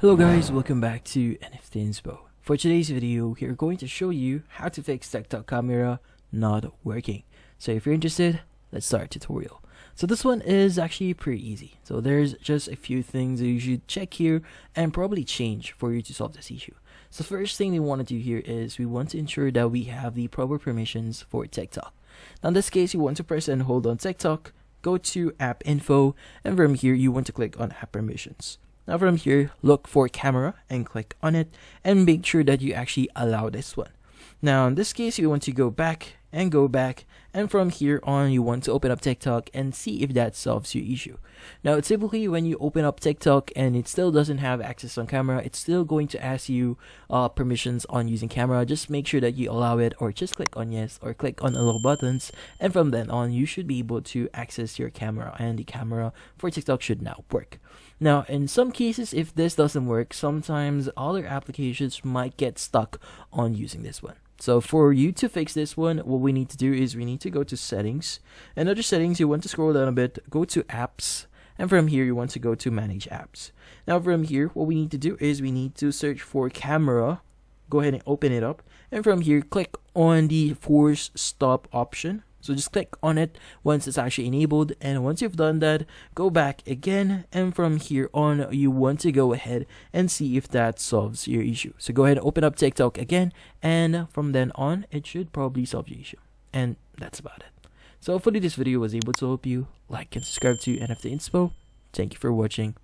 Hello guys, welcome back to NFT Inspo. For today's video, we are going to show you how to fix TikTok camera not working. So if you're interested, let's start tutorial. So this one is actually pretty easy. So there's just a few things that you should check here and probably change for you to solve this issue. So first thing we want to do here is we want to ensure that we have the proper permissions for TikTok. Now in this case, you want to press and hold on TikTok, go to app info, and from here you want to click on app permissions. Now from here, look for camera and click on it and make sure that you actually allow this one. Now in this case, you want to go back, and from here on you want to open up TikTok and see if that solves your issue. Now typically when you open up TikTok and it still doesn't have access on camera, it's still going to ask you permissions on using camera. Just make sure that you allow it, or just click on yes or click on the little buttons, and from then on you should be able to access your camera, and the camera for TikTok should now work. Now in some cases, if this doesn't work, sometimes other applications might get stuck on using this one. So for you to fix this one, what we need to do is we need to go to settings, and under settings you want to scroll down a bit, go to apps, and from here you want to go to manage apps. Now from here, what we need to do is we need to search for camera, go ahead and open it up, and from here click on the force stop option. So just click on it once it's actually enabled, and once you've done that, go back again, and from here on you want to go ahead and see if that solves your issue. So go ahead and open up TikTok again, and from then on it should probably solve your issue. And that's about it. So hopefully this video was able to help you. Like and subscribe to NFT Inspo. Thank you for watching.